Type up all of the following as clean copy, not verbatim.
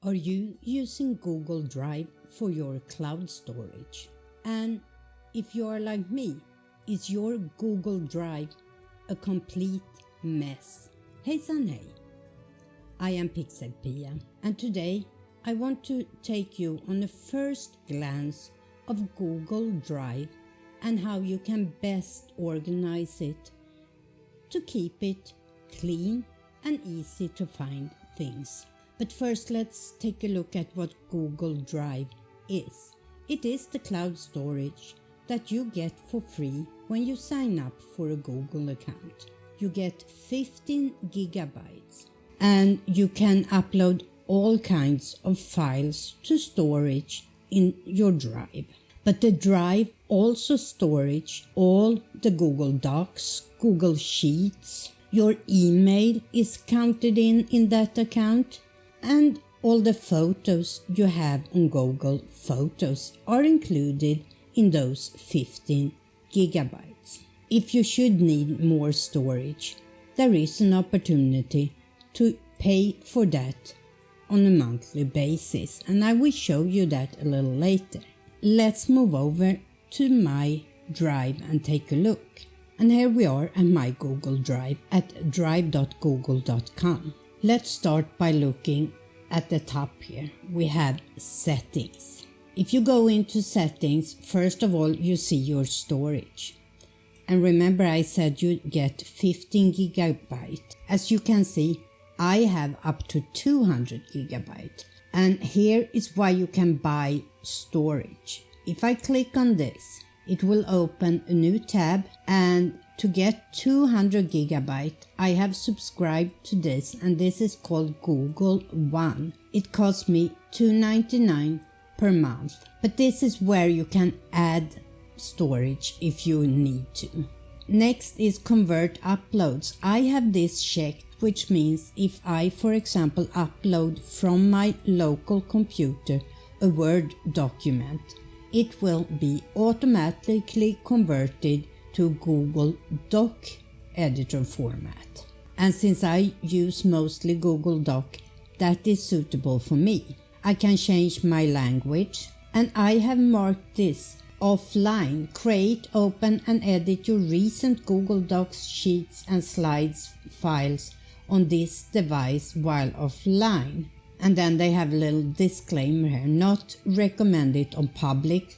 Are you using Google Drive for your cloud storage? And if you are like me, is your Google Drive a complete mess? Hejsan hej! I am PixelPia, and today I want to take you on a first glance of Google Drive and how you can best organize it to keep it clean and easy to find things. But first, let's take a look at what Google Drive is. It is the cloud storage that you get for free when you sign up for a Google account. You get 15 gigabytes and you can upload all kinds of files to storage in your Drive. But the Drive also storage all the Google Docs, Google Sheets. Your email is counted in that account, and all the photos you have on Google Photos are included in those 15 gigabytes. If you should need more storage, there is an opportunity to pay for that on a monthly basis, and I will show you that a little later. Let's move over to my Drive and take a look. And here we are at my Google Drive at drive.google.com. Let's start by looking at the top here. We have settings. If you go into settings, first of all, you see your storage. And remember I said you get 15 gigabyte. As you can see, I have up to 200 gigabyte. And here is why you can buy storage. If I click on this, it will open a new tab, and to get 200 gigabyte, I have subscribed to this, and this is called Google One. It costs me $2.99 per month, but this is where you can add storage if you need to. Next is convert uploads. I have this checked, which means if I, for example, upload from my local computer a Word document, it will be automatically converted to Google Doc editor format. And since I use mostly Google Doc, that is suitable for me. I can change my language, and I have marked this offline. Create, open and edit your recent Google Docs, Sheets and Slides files on this device while offline. And then they have a little disclaimer here, not recommended on public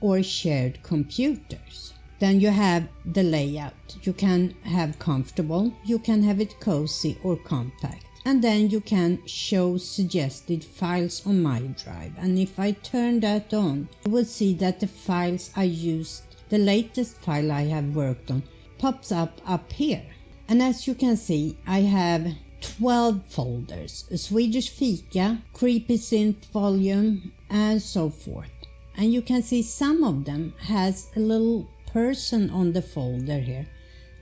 or shared computers. Then you have the layout. You can have comfortable, you can have it cozy or compact. And then you can show suggested files on my Drive. And if I turn that on, you will see that the files I used, the latest file I have worked on, pops up here. And as you can see, I have 12 folders, a Swedish fika, creepy synth volume, and so forth. And you can see some of them has a little person on the folder here.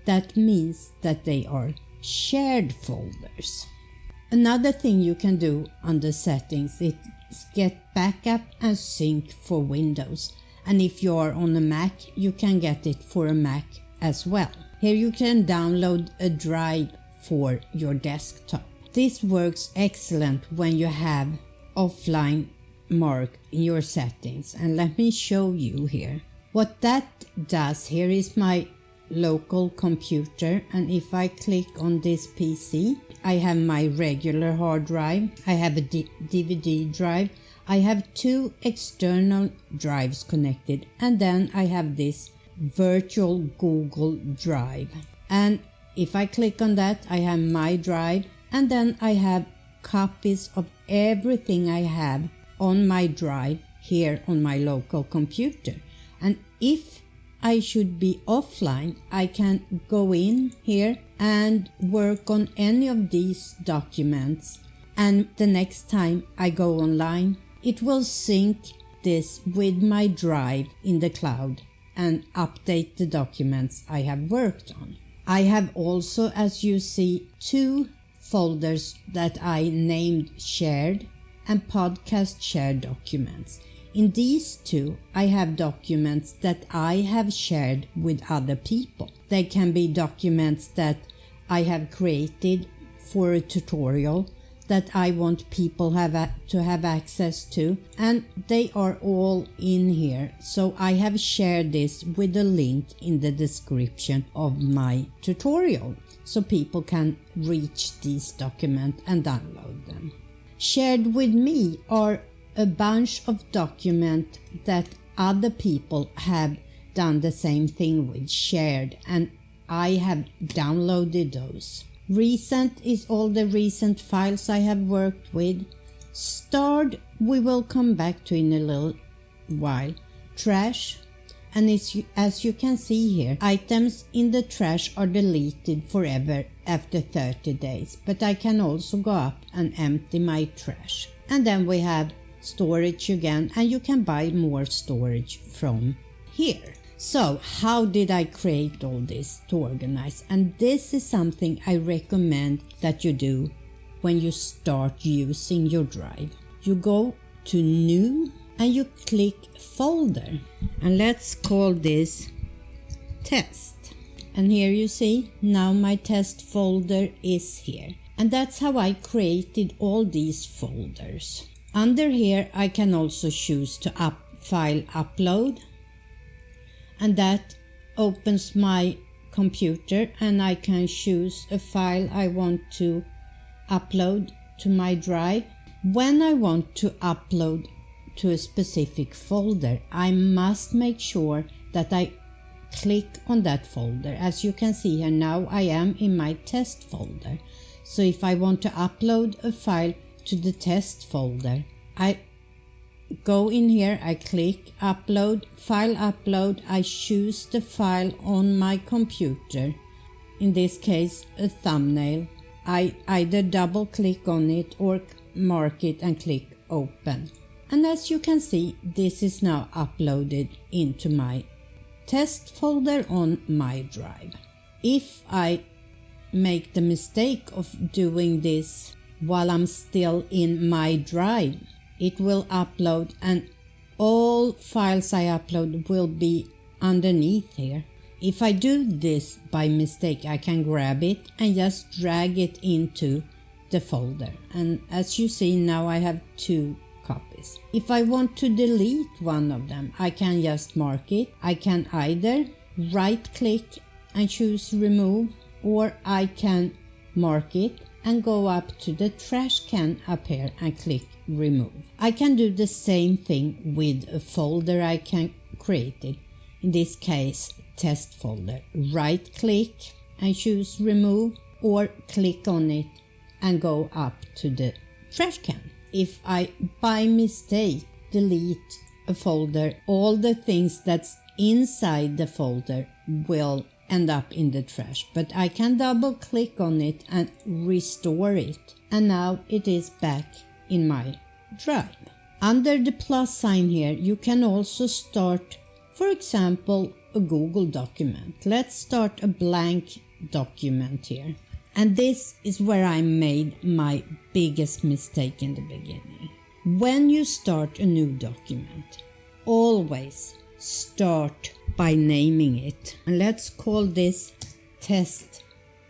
That means that they are shared folders. Another thing you can do under settings is get backup and sync for Windows. And if you are on a Mac, you can get it for a Mac as well. Here you can download a Drive for your desktop. This works excellent when you have offline marked in your settings, and let me show you here. What that does, here is my local computer, and if I click on this PC, I have my regular hard drive, I have a DVD drive, I have two external drives connected, and then I have this virtual Google Drive. And if I click on that, I have my Drive, and then I have copies of everything I have on my Drive here on my local computer. And if I should be offline, I can go in here and work on any of these documents, and the next time I go online, it will sync this with my Drive in the cloud and update the documents I have worked on. I have also, as you see, two folders that I named shared and podcast shared documents. In these two, I have documents that I have shared with other people. They can be documents that I have created for a tutorial that I want people to have access to, and they are all in here. So I have shared this with a link in the description of my tutorial so people can reach these documents and download them. Shared with me are a bunch of documents that other people have done the same thing with, shared, and I have downloaded those. Recent is all the recent files I have worked with. Starred we will come back to in a little while. Trash, and as you can see here, items in the trash are deleted forever after 30 days, but I can also go up and empty my trash. And then we have storage again, and you can buy more storage from here. So how did I create all this to organize? And this is something I recommend that you do when you start using your drive. You go to New and you click Folder, and let's call this Test. And here you see now my test folder is here, and that's how I created all these folders. Under here I can also choose to file upload, and that opens my computer, and I can choose a file I want to upload to my drive. When I want to upload to a specific folder, I must make sure that I click on that folder. As you can see here, now I am in my test folder. So if I want to upload a file to the test folder, I go in here, I click upload, file upload, I choose the file on my computer, in this case a thumbnail. I either double click on it or mark it and click open. And as you can see, this is now uploaded into my test folder on my drive. If I make the mistake of doing this while I'm still in my drive, it will upload and all files I upload will be underneath here. If I do this by mistake, I can grab it and just drag it into the folder. And as you see, now I have 2 copies. If I want to delete one of them, I can just mark it. I can either right click and choose remove, or I can mark it and go up to the trash can up here and click remove. I can do the same thing with a folder I can create it. In this case, test folder. Right click and choose remove, or click on it and go up to the trash can. If I by mistake delete a folder, all the things that's inside the folder will end up in the trash, but I can double click on it and restore it, and now it is back in my drive. Under the plus sign here, you can also start, for example, a Google document. Let's start a blank document here. And this is where I made my biggest mistake in the beginning. When you start a new document, always start by naming it. And let's call this test,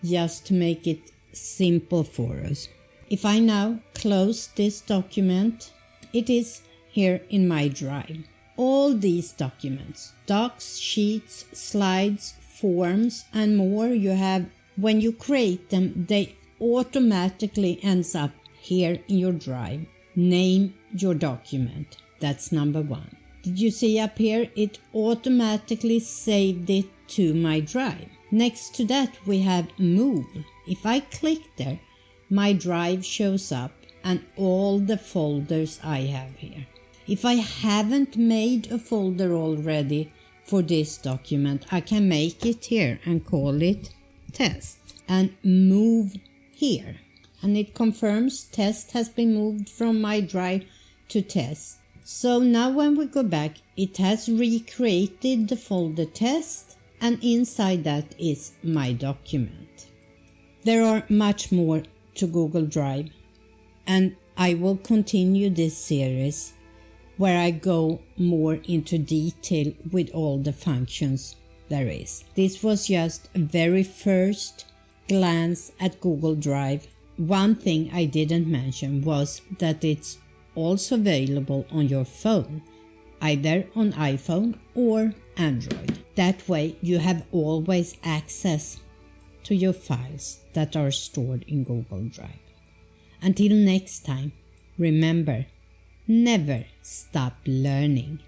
just to make it simple for us. If I now close this document, it is here in my drive. All these documents, docs, sheets, slides, forms and more you have, when you create them, they automatically ends up here in your drive. Name your document. That's number 1. Did you see up here? It automatically saved it to my drive. Next to that we have move. If I click there, my drive shows up and all the folders I have here. If I haven't made a folder already for this document, I can make it here and call it test and move here. And it confirms test has been moved from my drive to test. So now when we go back, it has recreated the folder test, and inside that is my document. There are much more to Google Drive, and I will continue this series where I go more into detail with all the functions there is. This was just a very first glance at Google Drive one thing I didn't mention was that it's also available on your phone, either on iPhone or Android. That way you have always access to your files that are stored in Google Drive. Until next time, remember, never stop learning.